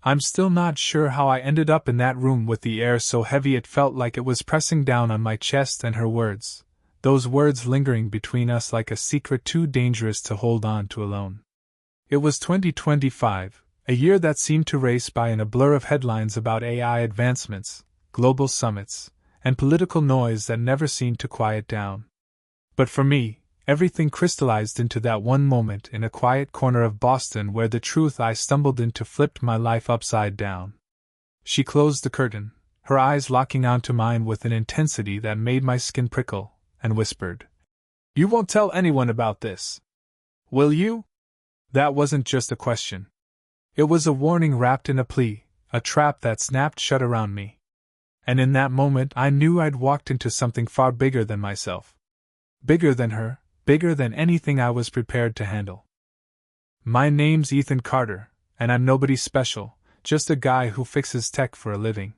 I'm still not sure how I ended up in that room with the air so heavy it felt like it was pressing down on my chest, and her words, those words lingering between us like a secret too dangerous to hold on to alone. It was 2025, a year that seemed to race by in a blur of headlines about AI advancements, global summits, and political noise that never seemed to quiet down. But for me, everything crystallized into that one moment in a quiet corner of Boston where the truth I stumbled into flipped my life upside down. She closed the curtain, her eyes locking onto mine with an intensity that made my skin prickle, and whispered, "You won't tell anyone about this, will you?" That wasn't just a question. It was a warning wrapped in a plea, a trap that snapped shut around me. And in that moment I knew I'd walked into something far bigger than myself. Bigger than her, bigger than anything I was prepared to handle. My name's Ethan Carter, and I'm nobody special, just a guy who fixes tech for a living.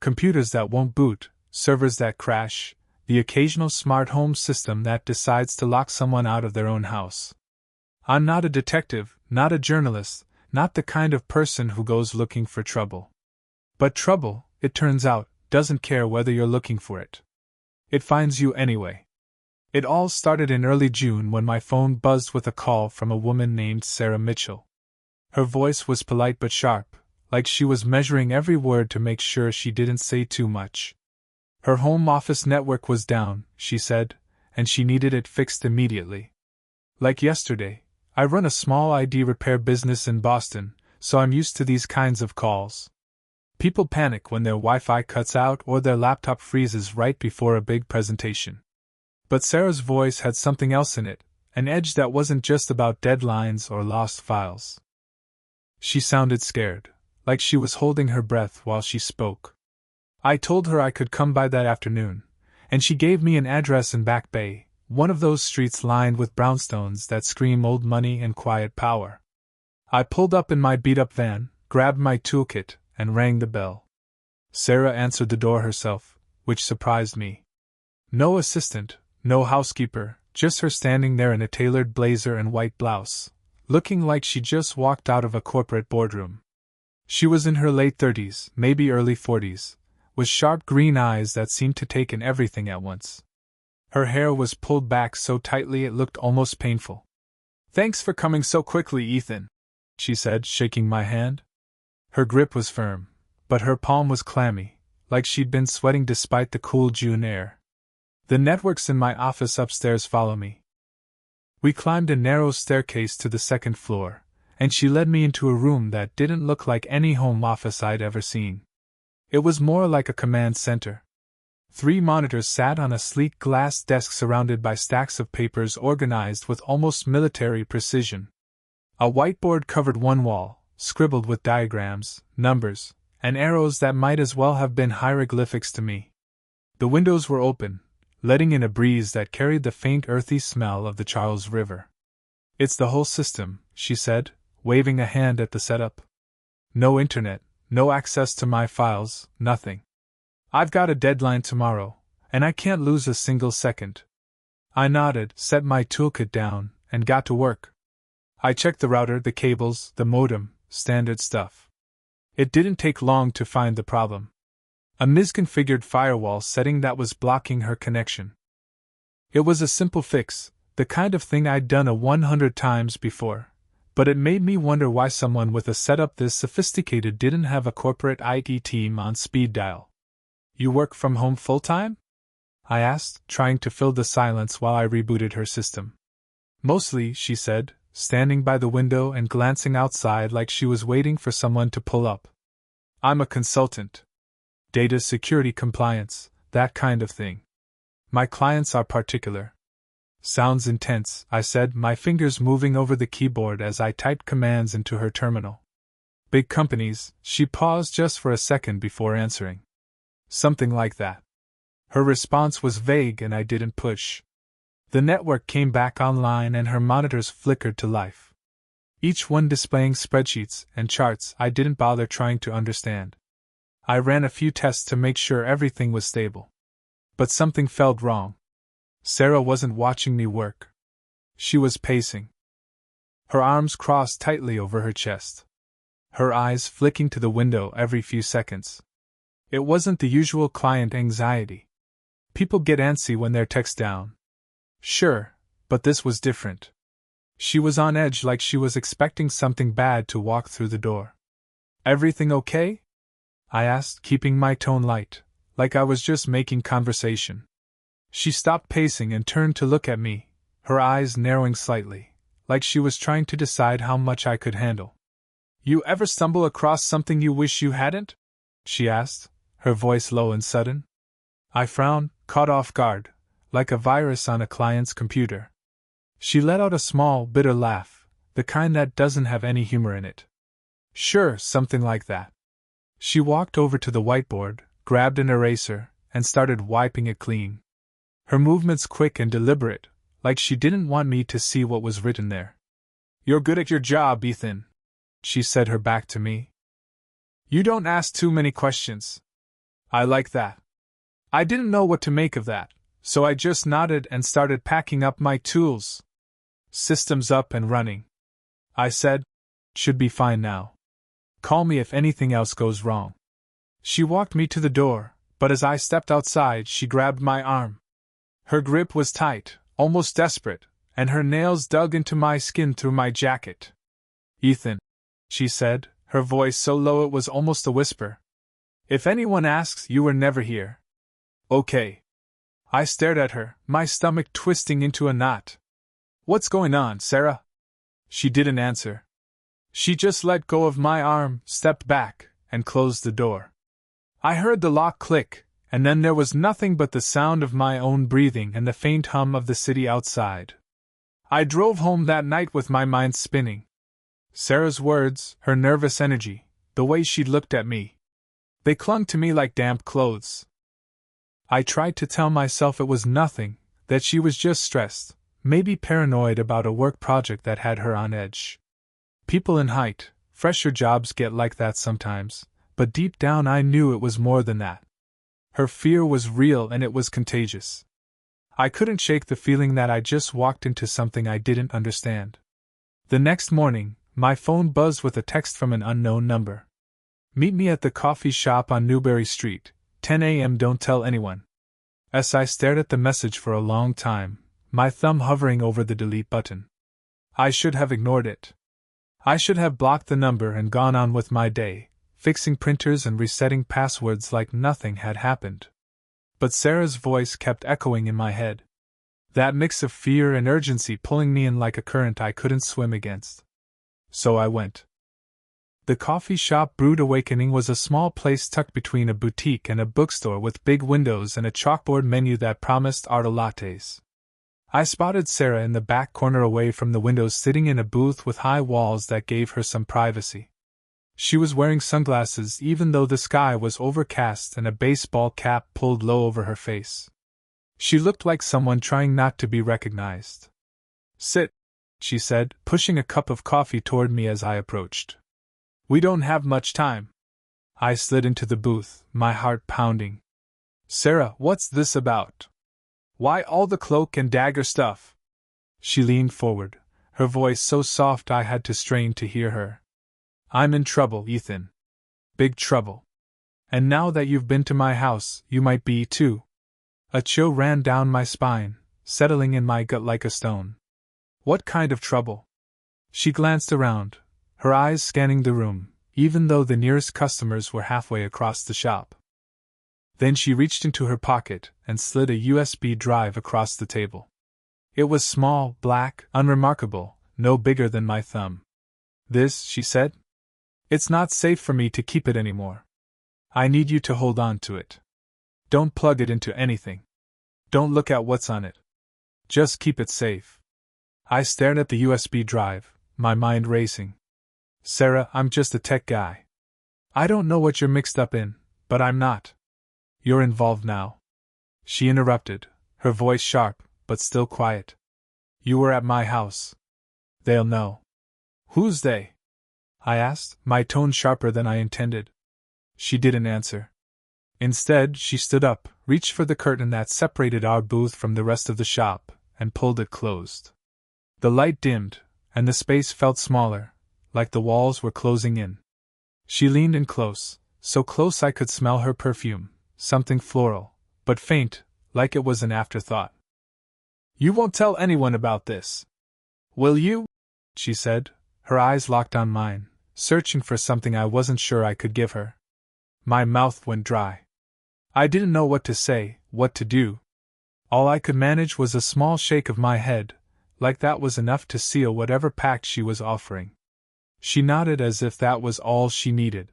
Computers that won't boot, servers that crash, the occasional smart home system that decides to lock someone out of their own house. I'm not a detective, not a journalist, not the kind of person who goes looking for trouble. But trouble, it turns out, doesn't care whether you're looking for it. It finds you anyway. It all started in early June when my phone buzzed with a call from a woman named Sarah Mitchell. Her voice was polite but sharp, like she was measuring every word to make sure she didn't say too much. Her home office network was down, she said, and she needed it fixed immediately. Like yesterday, I run a small ID repair business in Boston, so I'm used to these kinds of calls. People panic when their Wi-Fi cuts out or their laptop freezes right before a big presentation. But Sarah's voice had something else in it, an edge that wasn't just about deadlines or lost files. She sounded scared, like she was holding her breath while she spoke. I told her I could come by that afternoon, and she gave me an address in Back Bay, one of those streets lined with brownstones that scream old money and quiet power. I pulled up in my beat-up van, grabbed my toolkit, and rang the bell. Sarah answered the door herself, which surprised me. No assistant, no housekeeper, just her standing there in a tailored blazer and white blouse, looking like she just walked out of a corporate boardroom. She was in her late 30s, maybe early 40s, with sharp green eyes that seemed to take in everything at once. Her hair was pulled back so tightly it looked almost painful. "Thanks for coming so quickly, Ethan," she said, shaking my hand. Her grip was firm, but her palm was clammy, like she'd been sweating despite the cool June air. The networks in my office upstairs follow me. We climbed a narrow staircase to the second floor, and she led me into a room that didn't look like any home office I'd ever seen. It was more like a command center. 3 monitors sat on a sleek glass desk surrounded by stacks of papers organized with almost military precision. A whiteboard covered one wall, scribbled with diagrams, numbers, and arrows that might as well have been hieroglyphics to me. The windows were open, letting in a breeze that carried the faint earthy smell of the Charles River. "It's the whole system," she said, waving a hand at the setup. "No internet, no access to my files, nothing. I've got a deadline tomorrow, and I can't lose a single second." I nodded, set my toolkit down, and got to work. I checked the router, the cables, the modem, standard stuff. It didn't take long to find the problem. A misconfigured firewall setting that was blocking her connection. It was a simple fix, the kind of thing I'd done 100 times before, but it made me wonder why someone with a setup this sophisticated didn't have a corporate IT team on speed dial. "You work from home full-time?" I asked, trying to fill the silence while I rebooted her system. "Mostly," she said, standing by the window and glancing outside like she was waiting for someone to pull up. "I'm a consultant. Data security compliance, that kind of thing. My clients are particular." "Sounds intense," I said, my fingers moving over the keyboard as I typed commands into her terminal. "Big companies," she paused just for a second before answering. "Something like that." Her response was vague and I didn't push. The network came back online and her monitors flickered to life. Each one displaying spreadsheets and charts I didn't bother trying to understand. I ran a few tests to make sure everything was stable. But something felt wrong. Sarah wasn't watching me work. She was pacing. Her arms crossed tightly over her chest. her eyes flicking to the window every few seconds. It wasn't the usual client anxiety. People get antsy when their tech's down. Sure, but this was different. She was on edge, like she was expecting something bad to walk through the door. "Everything okay?" I asked, keeping my tone light, like I was just making conversation. She stopped pacing and turned to look at me, her eyes narrowing slightly, like she was trying to decide how much I could handle. "You ever stumble across something you wish you hadn't?" she asked, her voice low and sudden. I frowned, caught off guard, like a virus on a client's computer. She let out a small, bitter laugh, the kind that doesn't have any humor in it. "Sure, something like that." She walked over to the whiteboard, grabbed an eraser, and started wiping it clean. Her movements quick and deliberate, like she didn't want me to see what was written there. "You're good at your job, Ethan," she said, her back to me. "You don't ask too many questions." I like that. I didn't know what to make of that, so I just nodded and started packing up my tools. "System's up and running," I said. "Should be fine now. Call me if anything else goes wrong." She walked me to the door, but as I stepped outside, she grabbed my arm. Her grip was tight, almost desperate, and her nails dug into my skin through my jacket. "Ethan," she said, her voice so low it was almost a whisper. "If anyone asks, you were never here." "Okay." I stared at her, my stomach twisting into a knot. "What's going on, Sarah?" She didn't answer. She just let go of my arm, stepped back, and closed the door. I heard the lock click, and then there was nothing but the sound of my own breathing and the faint hum of the city outside. I drove home that night with my mind spinning. Sarah's words, her nervous energy, the way she'd looked at me. They clung to me like damp clothes. I tried to tell myself it was nothing, that she was just stressed, maybe paranoid about a work project that had her on edge. People in height, fresher jobs get like that sometimes, but deep down I knew it was more than that. Her fear was real and it was contagious. I couldn't shake the feeling that I just walked into something I didn't understand. The next morning, my phone buzzed with a text from an unknown number. "Meet me at the coffee shop on Newbury Street, 10 a.m. Don't tell anyone." As I stared at the message for a long time, my thumb hovering over the delete button. I should have ignored it. I should have blocked the number and gone on with my day, fixing printers and resetting passwords like nothing had happened. But Sarah's voice kept echoing in my head. That mix of fear and urgency pulling me in like a current I couldn't swim against. So I went. The coffee shop Brood Awakening was a small place tucked between a boutique and a bookstore with big windows and a chalkboard menu that promised art lattes. I spotted Sarah in the back corner away from the windows, sitting in a booth with high walls that gave her some privacy. She was wearing sunglasses even though the sky was overcast and a baseball cap pulled low over her face. She looked like someone trying not to be recognized. "Sit," she said, pushing a cup of coffee toward me as I approached. "We don't have much time." I slid into the booth, my heart pounding. "Sarah, what's this about? Why all the cloak and dagger stuff?" She leaned forward, her voice so soft I had to strain to hear her. "I'm in trouble, Ethan. Big trouble. And now that you've been to my house, you might be too." A chill ran down my spine, settling in my gut like a stone. "What kind of trouble?" She glanced around, her eyes scanning the room, even though the nearest customers were halfway across the shop. Then she reached into her pocket and slid a USB drive across the table. It was small, black, unremarkable, no bigger than my thumb. "This," she said. "It's not safe for me to keep it anymore. I need you to hold on to it. Don't plug it into anything. Don't look at what's on it. Just keep it safe." I stared at the USB drive, my mind racing. "Sarah, I'm just a tech guy. I don't know what you're mixed up in, but I'm not." "You're involved now," she interrupted, her voice sharp, but still quiet. "You were at my house. They'll know." "Who's they?" I asked, my tone sharper than I intended. She didn't answer. Instead, she stood up, reached for the curtain that separated our booth from the rest of the shop, and pulled it closed. The light dimmed, and the space felt smaller, like the walls were closing in. She leaned in close, so close I could smell her perfume, something floral, but faint, like it was an afterthought. You won't tell anyone about this, will you? She said, her eyes locked on mine, searching for something I wasn't sure I could give her. My mouth went dry. I didn't know what to say, what to do. All I could manage was a small shake of my head, like that was enough to seal whatever pact she was offering. She nodded as if that was all she needed.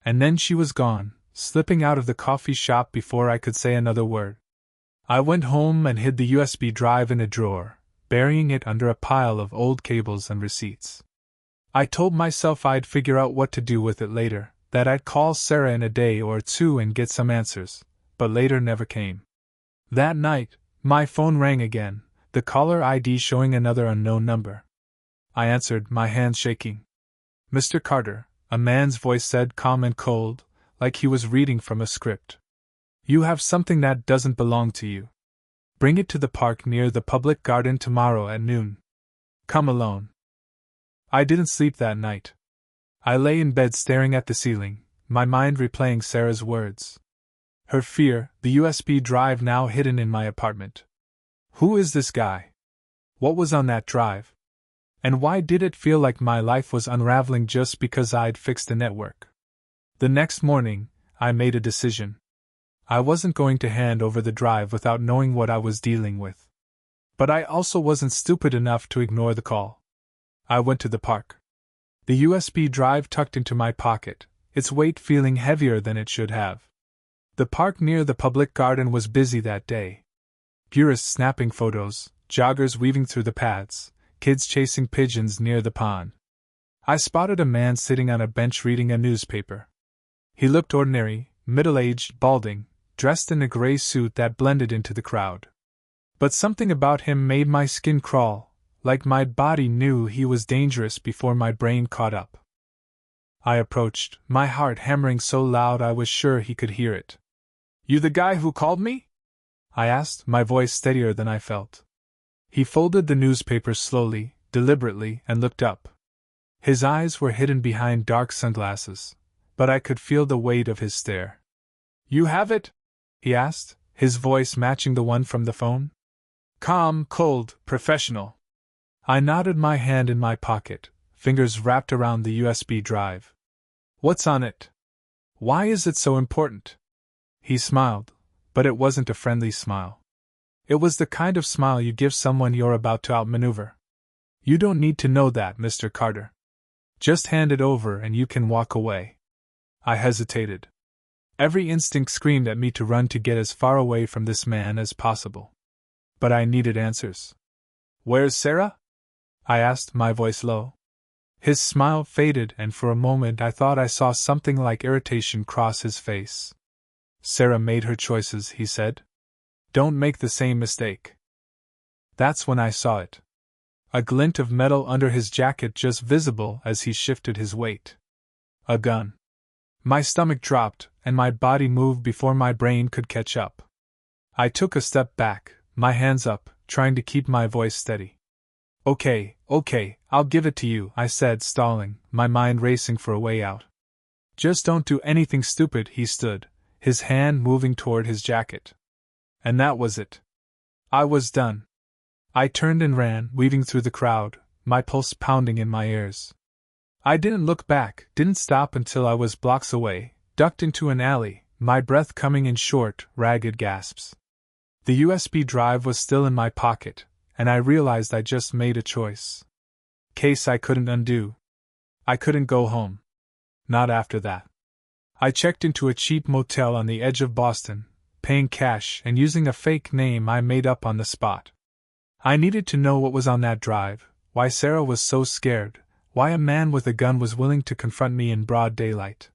And then she was gone, slipping out of the coffee shop before I could say another word. I went home and hid the USB drive in a drawer, burying it under a pile of old cables and receipts. I told myself I'd figure out what to do with it later, that I'd call Sarah in a day or two and get some answers, but later never came. That night, my phone rang again, the caller ID showing another unknown number. I answered, my hands shaking. Mr. Carter, a man's voice said, calm and cold, like he was reading from a script. You have something that doesn't belong to you. Bring it to the park near the public garden tomorrow at noon. Come alone. I didn't sleep that night. I lay in bed staring at the ceiling, my mind replaying Sarah's words. Her fear, the USB drive now hidden in my apartment. Who is this guy? What was on that drive? And why did it feel like my life was unraveling just because I'd fixed the network? The next morning, I made a decision. I wasn't going to hand over the drive without knowing what I was dealing with. But I also wasn't stupid enough to ignore the call. I went to the park. The USB drive tucked into my pocket, its weight feeling heavier than it should have. The park near the public garden was busy that day. Purists snapping photos, joggers weaving through the paths, kids chasing pigeons near the pond. I spotted a man sitting on a bench reading a newspaper. He looked ordinary, middle-aged, balding, dressed in a gray suit that blended into the crowd. But something about him made my skin crawl, like my body knew he was dangerous before my brain caught up. I approached, my heart hammering so loud I was sure he could hear it. You the guy who called me? I asked, my voice steadier than I felt. He folded the newspaper slowly, deliberately, and looked up. His eyes were hidden behind dark sunglasses, but I could feel the weight of his stare. You have it? He asked, his voice matching the one from the phone. Calm, cold, professional. I nodded, my hand in my pocket, fingers wrapped around the USB drive. What's on it? Why is it so important? He smiled, but it wasn't a friendly smile. It was the kind of smile you give someone you're about to outmaneuver. You don't need to know that, Mr. Carter. Just hand it over and you can walk away. I hesitated. Every instinct screamed at me to run to get as far away from this man as possible. But I needed answers. Where's Sarah? I asked, my voice low. His smile faded, and for a moment I thought I saw something like irritation cross his face. Sarah made her choices, he said. Don't make the same mistake. That's when I saw it. A glint of metal under his jacket just visible as he shifted his weight. A gun. My stomach dropped, and my body moved before my brain could catch up. I took a step back, my hands up, trying to keep my voice steady. Okay, I'll give it to you, I said, stalling, my mind racing for a way out. Just don't do anything stupid. He stood, his hand moving toward his jacket. And that was it. I was done. I turned and ran, weaving through the crowd, my pulse pounding in my ears. I didn't look back, didn't stop until I was blocks away, ducked into an alley, my breath coming in short, ragged gasps. The USB drive was still in my pocket, and I realized I just made a choice. Case I couldn't undo. I couldn't go home. Not after that. I checked into a cheap motel on the edge of Boston, paying cash and using a fake name I made up on the spot. I needed to know what was on that drive, why Sarah was so scared, why a man with a gun was willing to confront me in broad daylight.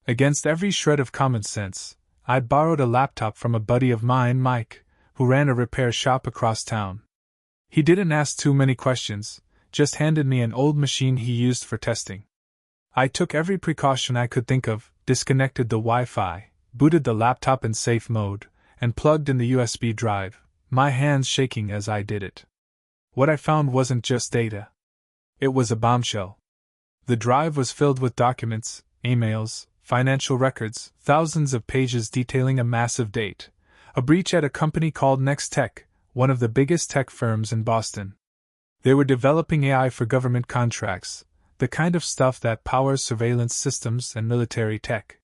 Against every shred of common sense, I'd borrowed a laptop from a buddy of mine, Mike, who ran a repair shop across town. He didn't ask too many questions, just handed me an old machine he used for testing. I took every precaution I could think of, disconnected the Wi-Fi, booted the laptop in safe mode, and plugged in the USB drive, my hands shaking as I did it. What I found wasn't just data. It was a bombshell. The drive was filled with documents, emails, financial records, thousands of pages detailing a massive date, a breach at a company called Nextech, one of the biggest tech firms in Boston. They were developing AI for government contracts, the kind of stuff that powers surveillance systems and military tech.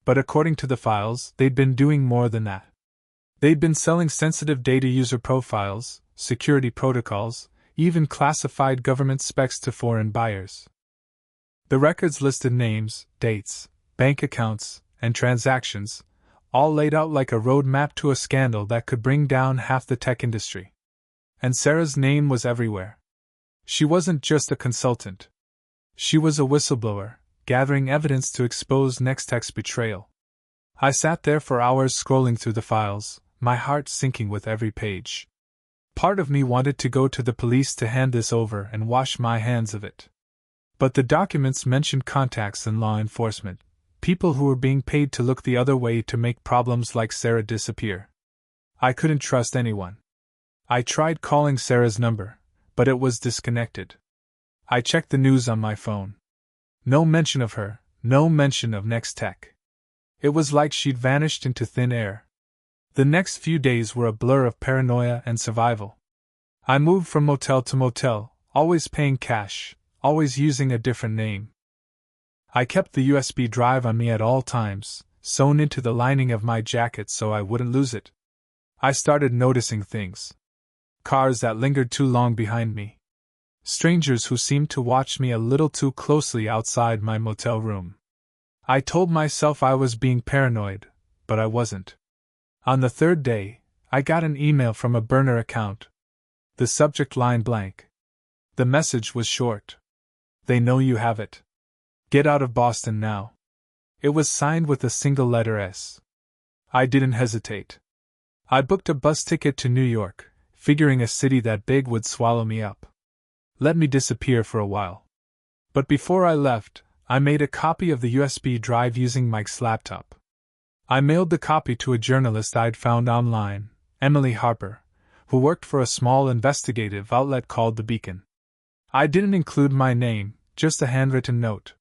But according to the files, they'd been doing more than that. They'd been selling sensitive data, user profiles, security protocols, even classified government specs to foreign buyers. The records listed names, dates, bank accounts, and transactions, all laid out like a roadmap to a scandal that could bring down half the tech industry. And Sarah's name was everywhere. She wasn't just a consultant. She was a whistleblower, gathering evidence to expose Nextech's betrayal. I sat there for hours scrolling through the files, my heart sinking with every page. Part of me wanted to go to the police to hand this over and wash my hands of it. But the documents mentioned contacts in law enforcement, people who were being paid to look the other way to make problems like Sarah disappear. I couldn't trust anyone. I tried calling Sarah's number, but it was disconnected. I checked the news on my phone. No mention of her, no mention of Nextech. It was like she'd vanished into thin air. The next few days were a blur of paranoia and survival. I moved from motel to motel, always paying cash, always using a different name. I kept the USB drive on me at all times, sewn into the lining of my jacket so I wouldn't lose it. I started noticing things. Cars that lingered too long behind me. Strangers who seemed to watch me a little too closely outside my motel room. I told myself I was being paranoid, but I wasn't. On the third day, I got an email from a burner account. The subject line blank. The message was short. They know you have it. Get out of Boston now. It was signed with a single letter S. I didn't hesitate. I booked a bus ticket to New York, figuring a city that big would swallow me up. Let me disappear for a while. But before I left, I made a copy of the USB drive using Mike's laptop. I mailed the copy to a journalist I'd found online, Emily Harper, who worked for a small investigative outlet called The Beacon. I didn't include my name, just a handwritten note.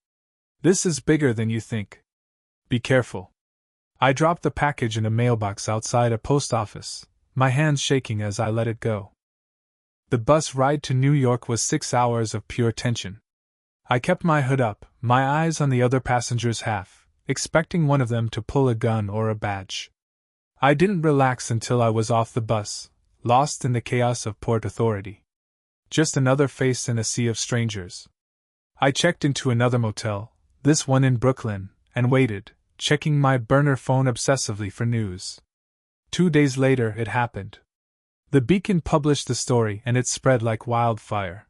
This is bigger than you think. Be careful. I dropped the package in a mailbox outside a post office, my hands shaking as I let it go. The bus ride to New York was 6 hours of pure tension. I kept my hood up, my eyes on the other passenger's half, expecting one of them to pull a gun or a badge. I didn't relax until I was off the bus, lost in the chaos of Port Authority. Just another face in a sea of strangers. I checked into another motel, this one in Brooklyn, and waited, checking my burner phone obsessively for news. 2 days later it happened. The Beacon published the story and it spread like wildfire.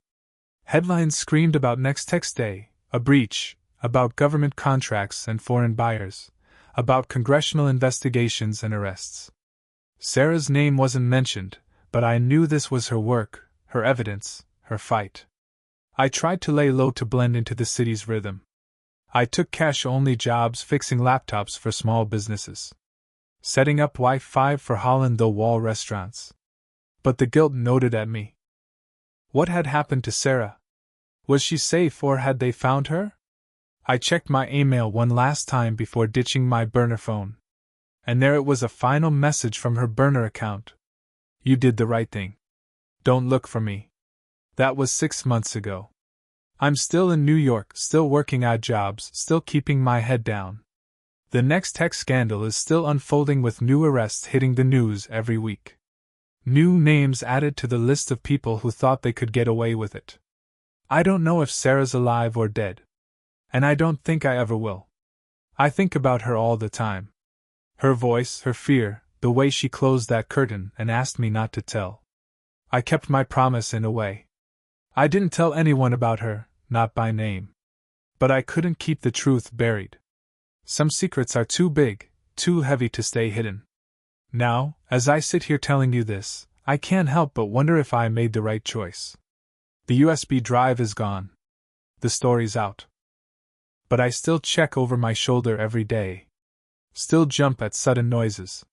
Headlines screamed about Nextech's day, a breach, about government contracts and foreign buyers, about congressional investigations and arrests. Sarah's name wasn't mentioned, but I knew this was her work, her evidence, her fight. I tried to lay low to blend into the city's rhythm. I took cash-only jobs fixing laptops for small businesses, setting up Wi-Fi for hole-in-the-wall restaurants. But the guilt gnawed at me. What had happened to Sarah? Was she safe or had they found her? I checked my email one last time before ditching my burner phone. And there it was, a final message from her burner account. You did the right thing. Don't look for me. That was 6 months ago. I'm still in New York, still working odd jobs, still keeping my head down. The Nextech scandal is still unfolding with new arrests hitting the news every week. New names added to the list of people who thought they could get away with it. I don't know if Sarah's alive or dead. And I don't think I ever will. I think about her all the time. Her voice, her fear, the way she closed that curtain and asked me not to tell. I kept my promise in a way. I didn't tell anyone about her, not by name. But I couldn't keep the truth buried. Some secrets are too big, too heavy to stay hidden. Now, as I sit here telling you this, I can't help but wonder if I made the right choice. The USB drive is gone. The story's out. But I still check over my shoulder every day. Still jump at sudden noises.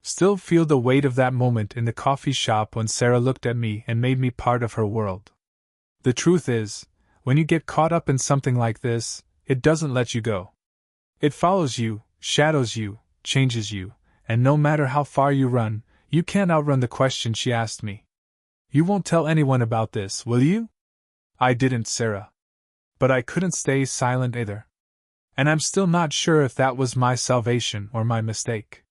Still feel the weight of that moment in the coffee shop when Sarah looked at me and made me part of her world. The truth is, When you get caught up in something like this, it doesn't let you go. It follows you, shadows you, changes you, and no matter how far you run, you can't outrun the question she asked me. You won't tell anyone about this, will you? I didn't, Sarah. But I couldn't stay silent either. And I'm still not sure if that was my salvation or my mistake.